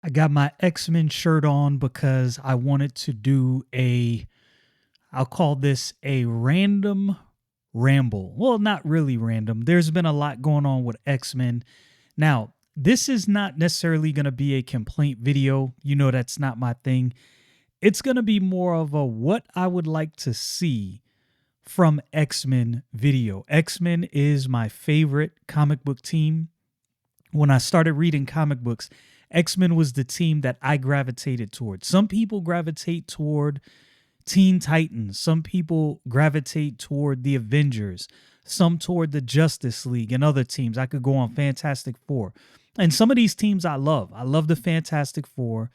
I got my X-Men shirt on because I wanted to do I'll call this a random ramble. Well, not really random. There's been a lot going on with X-Men. Now, this is not necessarily going to be a complaint video. You know, that's not my thing. It's going to be more of a what I would like to see from X-Men video. X-Men is my favorite comic book team. When I started reading comic books, X-Men was the team that I gravitated toward. Some people gravitate toward Teen Titans, some people gravitate toward the Avengers, some toward the Justice League and other teams. I could go on Fantastic Four. And some of these teams I love. I love the Fantastic Four.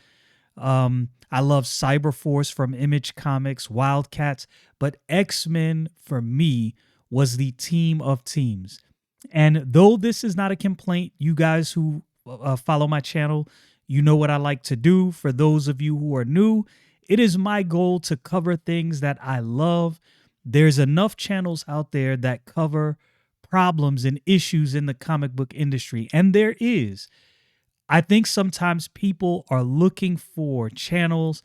I love Cyberforce from Image Comics, Wildcats, but X-Men for me was the team of teams. And though this is not a complaint, you guys who follow my channel, you know what I like to do. For those of you who are new, it is my goal to cover things that I love. There's enough channels out there that cover problems and issues in the comic book industry, and there is. I think sometimes people are looking for channels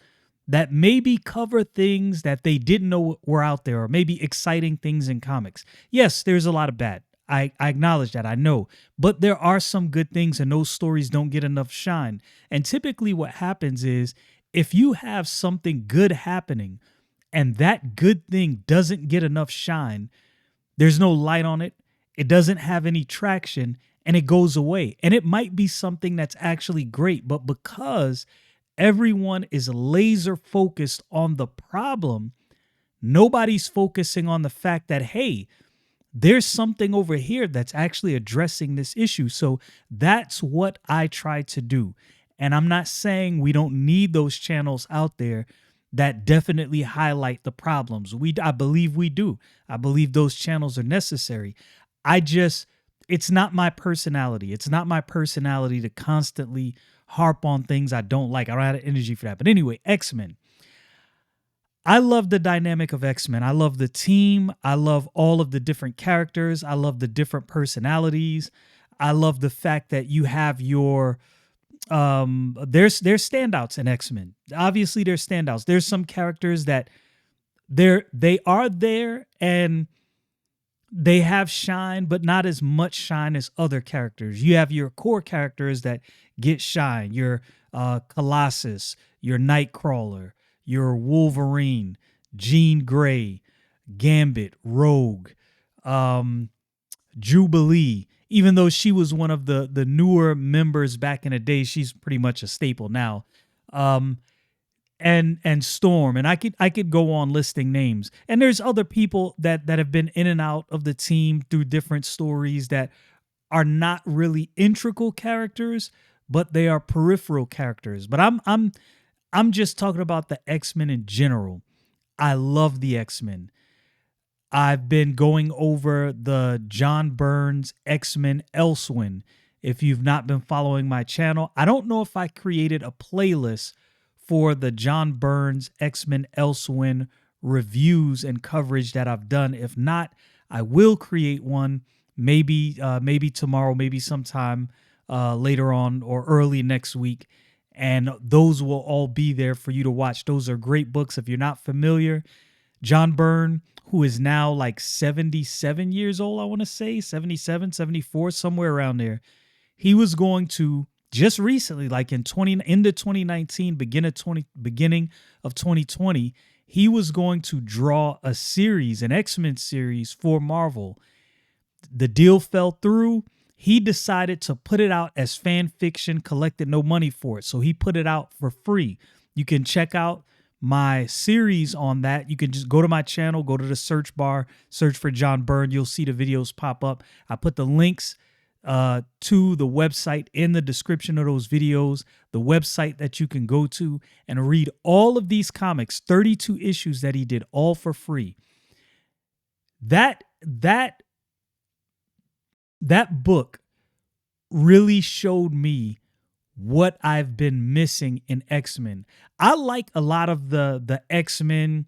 that maybe cover things that they didn't know were out there, or maybe exciting things in comics. Yes, there's a lot of bad. I acknowledge that. I know. But there are some good things, and those stories don't get enough shine. And typically, what happens is if you have something good happening and that good thing doesn't get enough shine, there's no light on it, it doesn't have any traction, and it goes away. And it might be something that's actually great, but because everyone is laser focused on the problem, nobody's focusing on the fact that, hey, there's something over here that's actually addressing this issue. So that's what I try to do. And I'm not saying we don't need those channels out there that definitely highlight the problems. I believe we do. I believe those channels are necessary. It's not my personality. It's not my personality to constantly harp on things I don't like. I don't have the energy for that. But anyway, X-Men. I love the dynamic of X-Men. I love the team. I love all of the different characters. I love the different personalities. I love the fact that you have your there's standouts in X-Men. Obviously there's standouts. There's some characters that they are there and they have shine, but not as much shine as other characters. You have your core characters that get shine. Your Colossus, your Nightcrawler, your Wolverine, Jean Grey, Gambit, Rogue, Jubilee. Even though she was one of the newer members back in the day, she's pretty much a staple now. And Storm, and I could go on listing names. And there's other people that have been in and out of the team through different stories that are not really integral characters, but they are peripheral characters. But I'm just talking about the X-Men in general. I love the X-Men. I've been going over the John Byrne's X-Men Elsewhen. If you've not been following my channel, I don't know if I created a playlist for the John Byrne's X-Men Elsewhen reviews and coverage that I've done. If not, I will create one maybe tomorrow, maybe sometime later on or early next week. And those will all be there for you to watch. Those are great books. If you're not familiar, John Byrne, who is now like 77 years old, I want to say 77, 74, somewhere around there. He was going to just recently, like in 2019, beginning of 2020, he was going to draw a series, an X-Men series for Marvel. The deal fell through. He decided to put it out as fan fiction, collected no money for it. So he put it out for free. You can check out my series on that. You can just go to my channel, go to the search bar, search for John Byrne. You'll see the videos pop up. I put the links to the website in the description of those videos, the website that you can go to and read all of these comics, 32 issues that he did, all for free. That book really showed me what I've been missing in X-Men. I like a lot of the X-Men,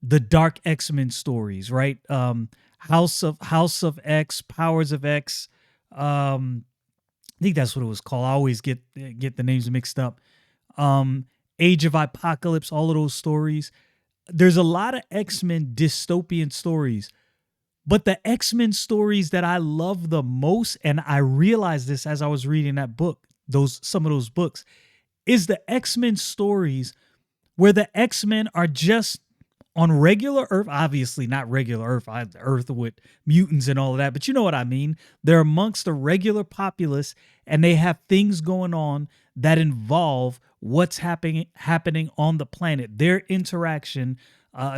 the dark X-Men stories, right? House of X, Powers of X, I think that's what it was called. I always get the names mixed up. Um, Age of Apocalypse, all of those stories. There's a lot of X-Men dystopian stories, but the X-Men stories that I love the most, and I realized this as I was reading that book, those some of those books, is the X-Men stories where the X-Men are just on regular Earth, obviously not regular Earth, Earth with mutants and all of that, but you know what I mean. They're amongst the regular populace, and they have things going on that involve what's happening on the planet. Their interaction,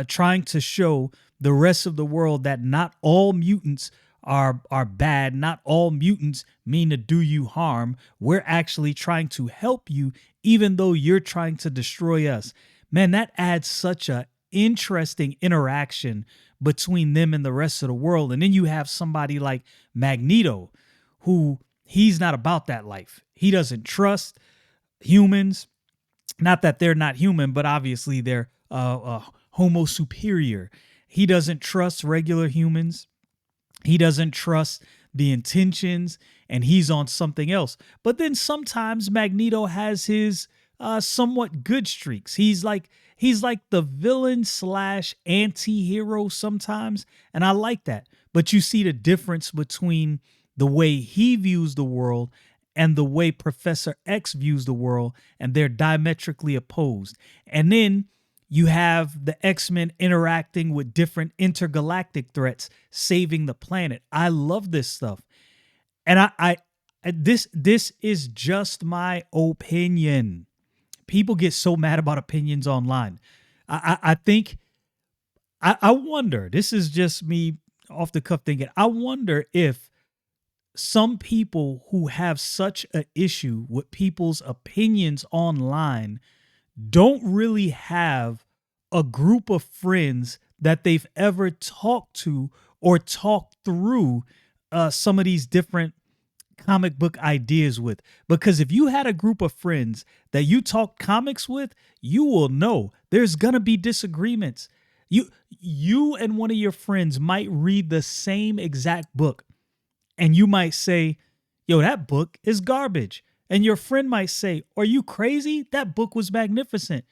trying to show the rest of the world that not all mutants are bad. Not all mutants mean to do you harm. We're actually trying to help you, even though you're trying to destroy us. Man, that adds such a interesting interaction between them and the rest of the world. And then you have somebody like Magneto, who he's not about that life. He doesn't trust humans. Not that they're not human, but obviously they're homo superior. He doesn't trust regular humans. He doesn't trust the intentions, and he's on something else. But then sometimes Magneto has his somewhat good streaks. He's like the villain slash anti-hero sometimes, and I like that. But you see the difference between the way he views the world and the way Professor X views the world, and they're diametrically opposed. And then you have the X-Men interacting with different intergalactic threats, saving the planet. I love this stuff. And this is just my opinion. People get so mad about opinions online. I think I wonder, this is just me off the cuff thinking, I wonder if some people who have such an issue with people's opinions online don't really have a group of friends that they've ever talked to or talked through some of these different comic book ideas with. Because if you had a group of friends that you talked comics with, you will know there's gonna be disagreements. You and one of your friends might read the same exact book, and you might say, yo, that book is garbage. And your friend might say, are you crazy? That book was magnificent.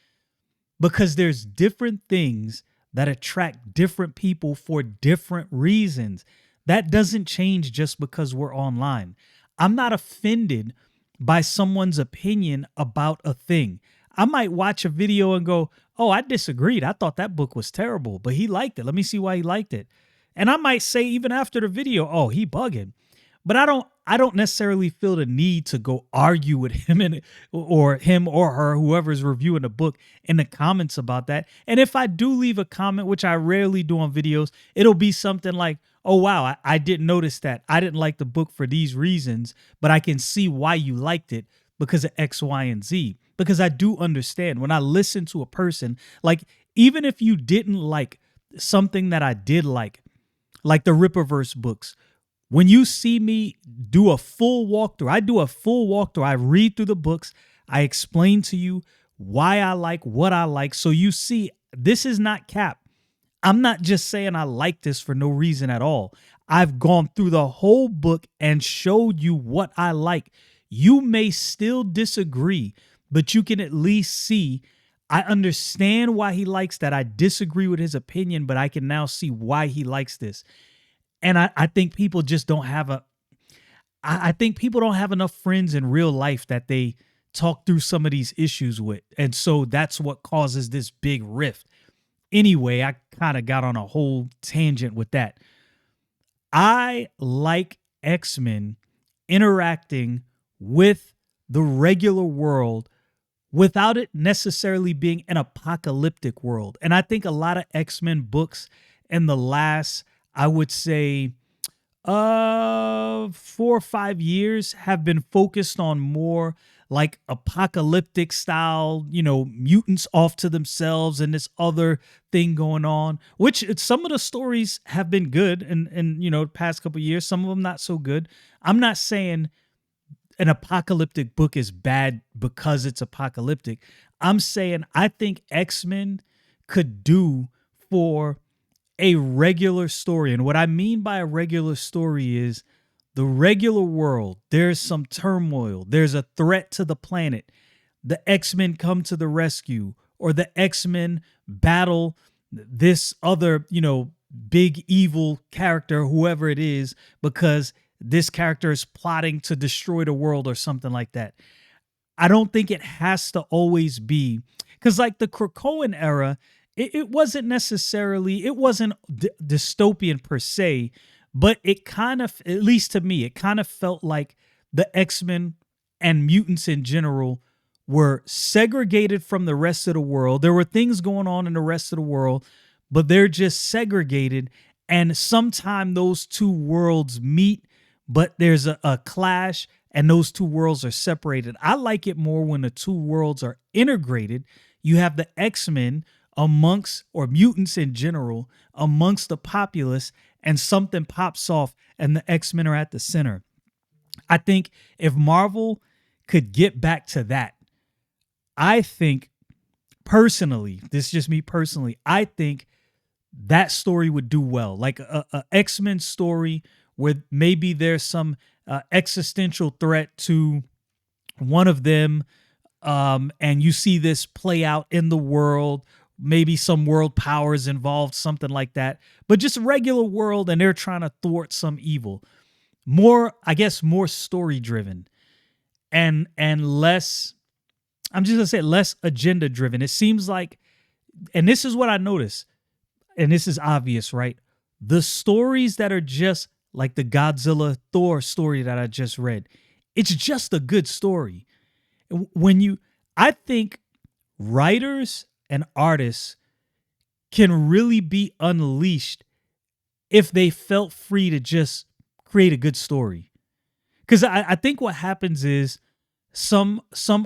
Because there's different things that attract different people for different reasons. That doesn't change just because we're online. I'm not offended by someone's opinion about a thing. I might watch a video and go, oh, I disagreed. I thought that book was terrible, but he liked it. Let me see why he liked it. And I might say even after the video, oh, he bugging. But I don't necessarily feel the need to go argue with him or her, whoever's reviewing the book, in the comments about that. And if I do leave a comment, which I rarely do on videos, it'll be something like, oh, wow, I didn't notice that. I didn't like the book for these reasons, but I can see why you liked it because of X, Y, and Z. Because I do understand when I listen to a person, like even if you didn't like something that I did like the Rippaverse books, when you see me do a full walkthrough, I do a full walkthrough. I read through the books. I explain to you why I like what I like. So you see, this is not cap. I'm not just saying I like this for no reason at all. I've gone through the whole book and showed you what I like. You may still disagree, but you can at least see I understand why he likes that. I disagree with his opinion, but I can now see why he likes this. And I think people just don't have I think people don't have enough friends in real life that they talk through some of these issues with. And so that's what causes this big rift. Anyway, I kind of got on a whole tangent with that. I like X-Men interacting with the regular world without it necessarily being an apocalyptic world. And I think a lot of X-Men books in the last, I would say, 4 or 5 years have been focused on more like apocalyptic style, mutants off to themselves and this other thing going on, which some of the stories have been good and the past couple of years, some of them not so good. I'm not saying an apocalyptic book is bad because it's apocalyptic. I'm saying I think X-Men could do for a regular story. And what I mean by a regular story is the regular world, there's some turmoil, there's a threat to the planet. The X-Men come to the rescue, or the X-Men battle this other, big evil character, whoever it is, because this character is plotting to destroy the world or something like that. I don't think it has to always be, because like the Krakoan era, it wasn't necessarily, it wasn't dystopian per se, but it kind of, at least to me, it kind of felt like the X-Men and mutants in general were segregated from the rest of the world. There were things going on in the rest of the world, but they're just segregated. And sometime those two worlds meet, but there's a clash and those two worlds are separated. I like it more when the two worlds are integrated. You have the X-Men amongst, or mutants in general, amongst the populace, and something pops off and the X-Men are at the center. I think if Marvel could get back to that, I think personally, this is just me personally, I think that story would do well. Like a X-Men story where maybe there's some existential threat to one of them, and you see this play out in the world. Maybe some world powers involved, something like that. But just regular world, and they're trying to thwart some evil. More, I guess, more story driven, and less. I'm just gonna say less agenda driven. It seems like, and this is what I noticed, and this is obvious, right? The stories that are just like the Godzilla Thor story that I just read, it's just a good story. I think writers and artists can really be unleashed if they felt free to just create a good story. Because I think what happens is some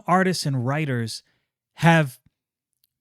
artists and writers have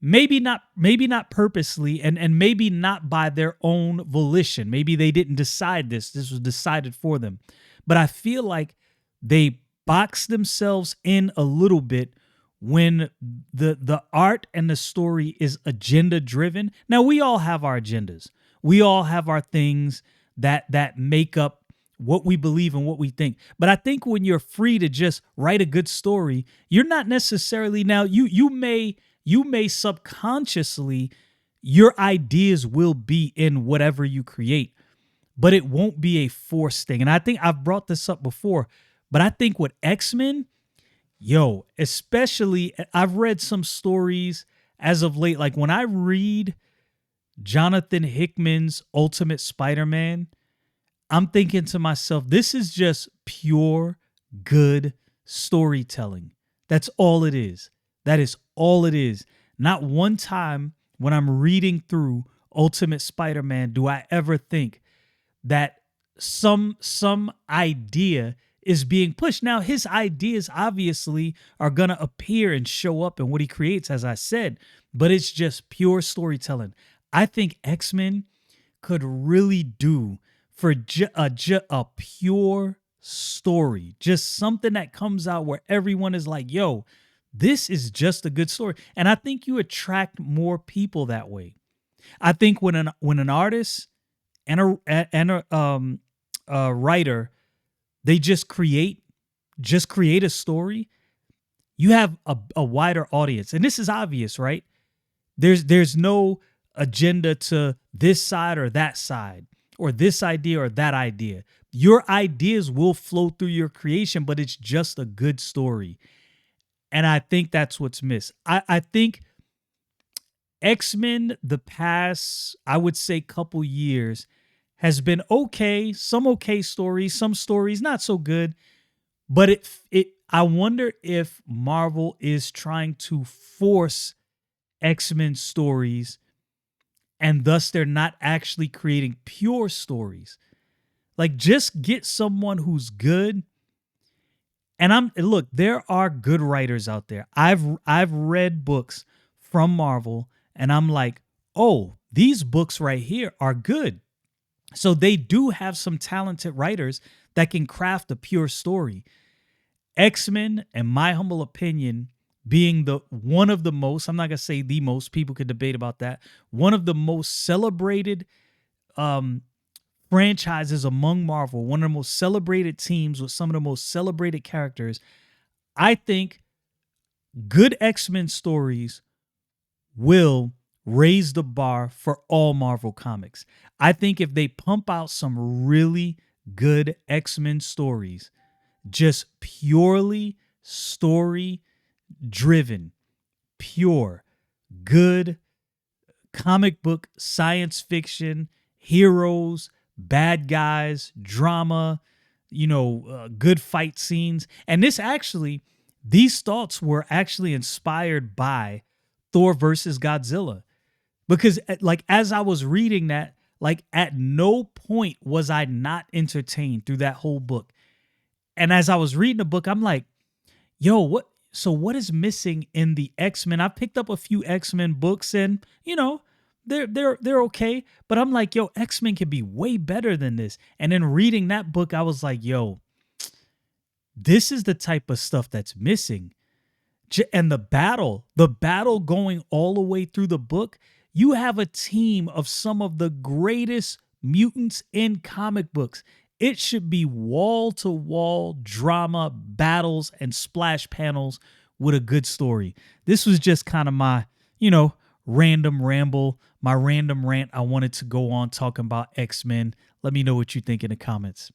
maybe not purposely and maybe not by their own volition. Maybe they didn't decide this. This was decided for them. But I feel like they box themselves in a little bit when the art and the story is agenda driven. Now, we all have our agendas. We all have our things that make up what we believe and what we think. But I think when you're free to just write a good story, you're not necessarily, now you may subconsciously, your ideas will be in whatever you create, but it won't be a forced thing. And I think I've brought this up before, but I think with X-Men, especially, I've read some stories as of late. Like when I read Jonathan Hickman's Ultimate Spider-Man, I'm thinking to myself, this is just pure good storytelling. That's all it is. That is all it is. Not one time when I'm reading through Ultimate Spider-Man do I ever think that some idea is being pushed. Now, his ideas obviously are going to appear and show up in what he creates, as I said, but it's just pure storytelling. I think X-Men could really do for a pure story, just something that comes out where everyone is like, yo, this is just a good story. And I think you attract more people that way. I think when an artist and a writer, they just create a story, you have a wider audience. And this is obvious, right? There's no agenda to this side or that side, or this idea or that idea. Your ideas will flow through your creation, but it's just a good story. And I think that's what's missed. I think X-Men, the past, I would say, couple years, has been okay. Some okay stories, some stories not so good. But I wonder if Marvel is trying to force X-Men stories, and thus they're not actually creating pure stories. Like, just get someone who's good. And look, there are good writers out there. I've read books from Marvel, and I'm like, oh, these books right here are good. So they do have some talented writers that can craft a pure story. X-Men, in my humble opinion, being the one of the most, I'm not gonna say the most, people could debate about that, one of the most celebrated franchises among Marvel, one of the most celebrated teams with some of the most celebrated characters. I think good X-Men stories will raise the bar for all Marvel comics. I think if they pump out some really good X-Men stories, just purely story driven, pure, good comic book, science fiction, heroes, bad guys, drama, good fight scenes. And these thoughts were actually inspired by Thor versus Godzilla. Because like as I was reading that, like at no point was I not entertained through that whole book. And as I was reading the book, I'm like, yo, what is missing in the X-Men? I picked up a few X-Men books and, they're okay, but I'm like, yo, X-Men can be way better than this. And then reading that book, I was like, yo, this is the type of stuff that's missing. And the battle going all the way through the book, you have a team of some of the greatest mutants in comic books. It should be wall-to-wall drama, battles, and splash panels with a good story. This was just kind of my, random ramble, my random rant I wanted to go on talking about X-Men. Let me know what you think in the comments.